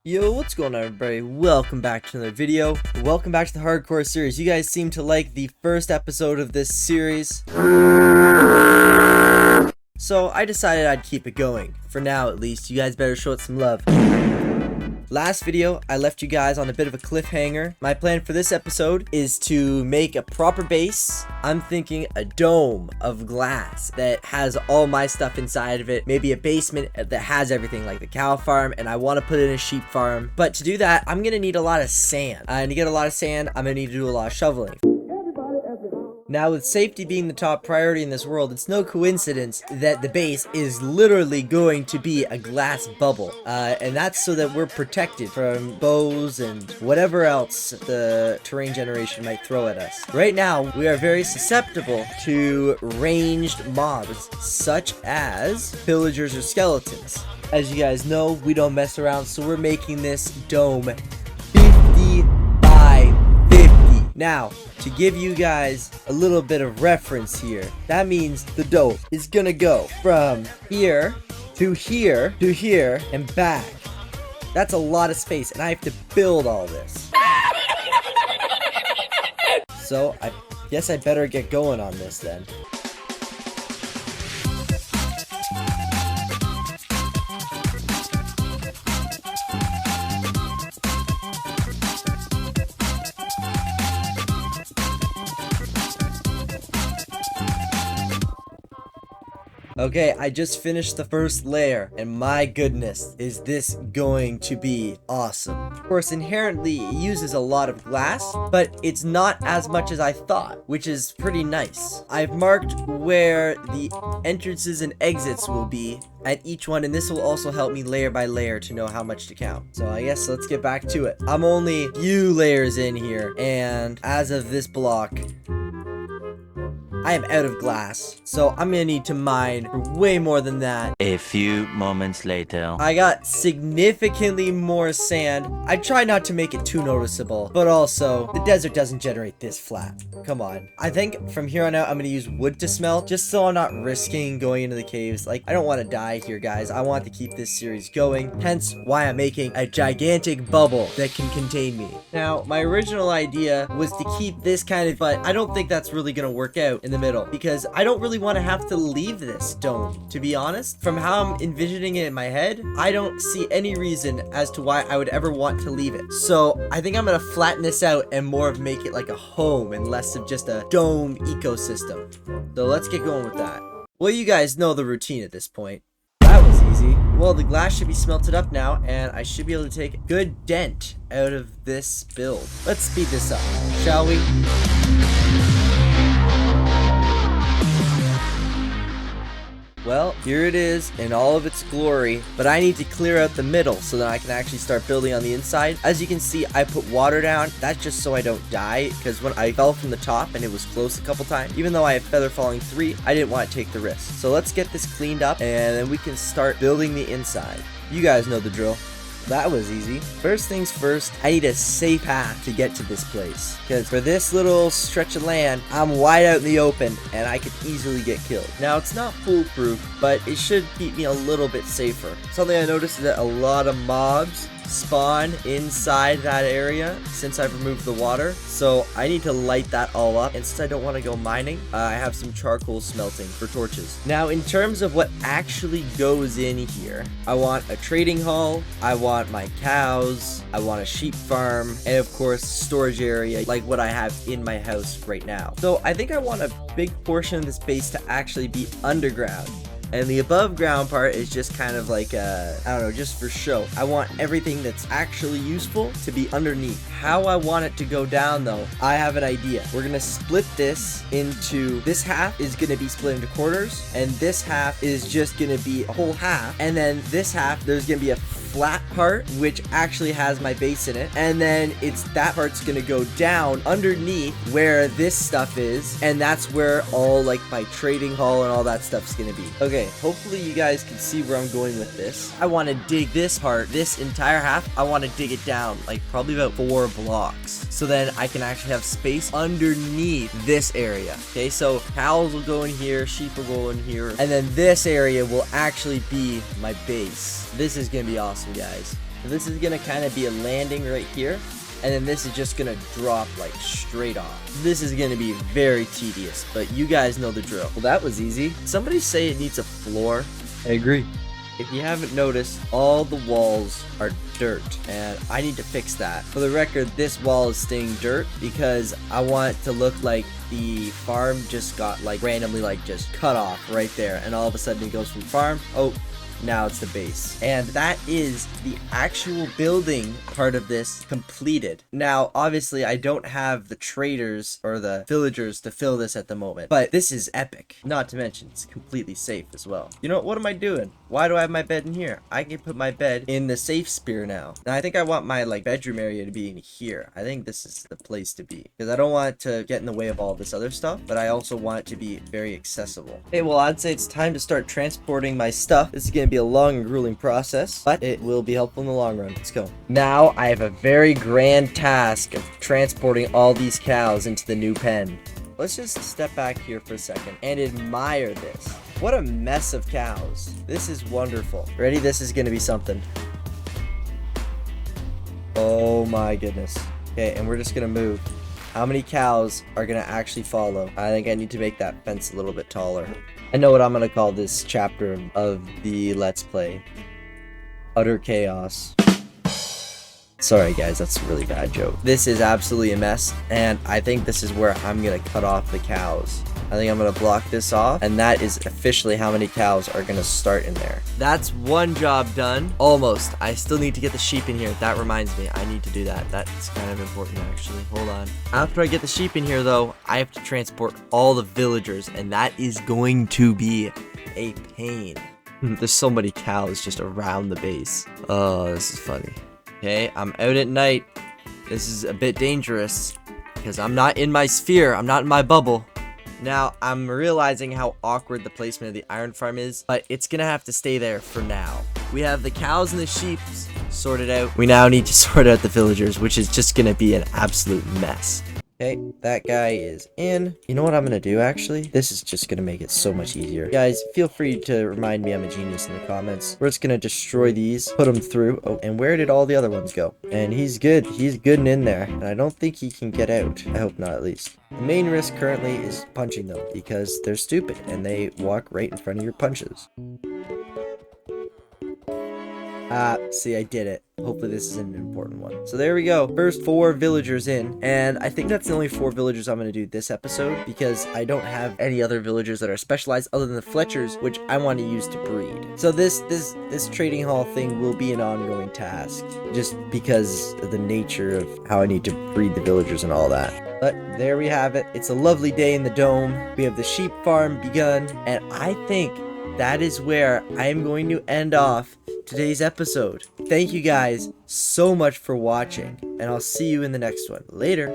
Yo, what's going on, everybody? Welcome back to another video. Welcome back to the hardcore series. You guys seem to like the first episode of this series, so I decided I'd keep it going. For now, at least. You guys better show it some love. Last video, I left you guys on a bit of a cliffhanger. My plan for this episode is to make a proper base. I'm thinking a dome of glass that has all my stuff inside of it. Maybe a basement that has everything, like the cow farm, and I want to put in a sheep farm. But to do that, I'm going to need a lot of sand. And to get a lot of sand, I'm going to need to do a lot of shoveling. Now, with safety being the top priority in this world, it's no coincidence that the base is literally going to be a glass bubble. And that's so that we're protected from bows and whatever else the terrain generation might throw at us. Right now, we are very susceptible to ranged mobs, such as pillagers or skeletons. As you guys know, we don't mess around, so we're making this dome 50 by 50. Now, to give you guys a little bit of reference here, that means the dome is gonna go from here to here to here and back. That's a lot of space, and I have to build all this. So I guess I better get going on this then. Okay, I just finished the first layer, and my goodness, is this going to be awesome. Of course, inherently, it uses a lot of glass, but it's not as much as I thought, which is pretty nice. I've marked where the entrances and exits will be at each one, and this will also help me layer by layer to know how much to count. So I guess let's get back to it. I'm only a few layers in here, and as of this block, I am out of glass, so I'm gonna need to mine for way more than that. A few moments later. I got significantly more sand. I try not to make it too noticeable, but also, the desert doesn't generate this flat. Come on. I think from here on out, I'm gonna use wood to smelt, just so I'm not risking going into the caves. Like, I don't want to die here, guys. I want to keep this series going, hence why I'm making a gigantic bubble that can contain me. Now, my original idea was to keep this kind of, but I don't think that's really gonna work out in the middle, because I don't really want to have to leave this dome, to be honest. From how I'm envisioning it in my head, I don't see any reason as to why I would ever want to leave it. So I think I'm gonna flatten this out and more of make it like a home and less of just a dome ecosystem. So let's get going with that. Well, you guys know the routine at this point. That was easy. Well, the glass should be smelted up now, and I should be able to take a good dent out of this build. Let's speed this up, shall we? Well, here it is in all of its glory, but I need to clear out the middle so that I can actually start building on the inside. As you can see, I put water down. That's just so I don't die, because when I fell from the top and it was close a couple times, even though I have feather falling 3, I didn't want to take the risk. So let's get this cleaned up, and then we can start building the inside. You guys know the drill. That was easy. First things first, I need a safe path to get to this place, because for this little stretch of land, I'm wide out in the open and I could easily get killed. Now, it's not foolproof, but it should keep me a little bit safer. Something I noticed is that a lot of mobs spawn inside that area since I've removed the water, so I need to light that all up. And since I don't want to go mining, I have some charcoal smelting for torches. Now, in terms of what actually goes in here, I want a trading hall, I want my cows, I want a sheep farm, and of course storage area like what I have in my house right now. So I think I want a big portion of this base to actually be underground. And the above ground part is just kind of like, I don't know, just for show. I want everything that's actually useful to be underneath. How I want it to go down, though, I have an idea. We're going to split this into, this half is going to be split into quarters, and this half is just going to be a whole half. And then this half, there's going to be a flat part, which actually has my base in it. And then that part's going to go down underneath where this stuff is. And that's where all like my trading hall and all that stuff's going to be. Okay, hopefully you guys can see where I'm going with this. I want to dig this part, this entire half, I want to dig it down like probably about 4 blocks. So then I can actually have space underneath this area. Okay, so cows will go in here, sheep will go in here, and then this area will actually be my base. This is going to be awesome, guys. So this is gonna kind of be a landing right here, and then this is just gonna drop like straight off. This is gonna be very tedious, but you guys know the drill. Well, that was easy. Somebody say it needs a floor. I agree. If you haven't noticed, all the walls are dirt, and I need to fix that. For the record, this wall is staying dirt because I want it to look like the farm just got like randomly like just cut off right there, and all of a sudden it goes from farm, oh, now it's the base. And that is the actual building part of this completed. Now, obviously, I don't have the traders or the villagers to fill this at the moment, but this is epic. Not to mention, it's completely safe as well. You know, what am I doing? Why do I have my bed in here? I can put my bed in the safe spear now. Now, I think I want my like bedroom area to be in here. I think this is the place to be because I don't want it to get in the way of all this other stuff, but I also want it to be very accessible. Okay, well, I'd say it's time to start transporting my stuff. This is going to be a long and grueling process, but it will be helpful in the long run. Let's go. Now I have a very grand task of transporting all these cows into the new pen. Let's just step back here for a second and admire this. What a mess of cows. This is wonderful. Ready? This is gonna be something. Oh my goodness. Okay, and we're just gonna move. How many cows are gonna actually follow? I think I need to make that fence a little bit taller. I know what I'm gonna call this chapter of the Let's Play. Utter chaos. Sorry guys, that's a really bad joke. This is absolutely a mess, and I think this is where I'm gonna cut off the cows. I think I'm gonna block this off, and that is officially how many cows are gonna start in there. That's one job done. Almost. I still need to get the sheep in here. That reminds me, I need to do that. That's kind of important actually. Hold on. After I get the sheep in here though, I have to transport all the villagers, and that is going to be a pain. There's so many cows just around the base. Oh, this is funny. Okay, I'm out at night. This is a bit dangerous because I'm not in my sphere. I'm not in my bubble. Now, I'm realizing how awkward the placement of the iron farm is, but it's gonna have to stay there for now. We have the cows and the sheep sorted out. We now need to sort out the villagers, which is just gonna be an absolute mess. Okay, that guy is in. You know what I'm gonna do, actually? This is just gonna make it so much easier. Guys, feel free to remind me I'm a genius in the comments. We're just gonna destroy these, put them through. Oh, and where did all the other ones go? And he's good. He's good and in there. And I don't think he can get out. I hope not, at least. The main risk currently is punching them because they're stupid and they walk right in front of your punches. See, I did it. Hopefully this is an important one. So there we go. First 4 villagers in. And I think that's the only 4 villagers I'm going to do this episode because I don't have any other villagers that are specialized other than the Fletchers, which I want to use to breed. So this trading hall thing will be an ongoing task just because of the nature of how I need to breed the villagers and all that. But there we have it. It's a lovely day in the dome. We have the sheep farm begun. And I think that is where I am going to end off today's episode. Thank you guys so much for watching, and I'll see you in the next one. Later.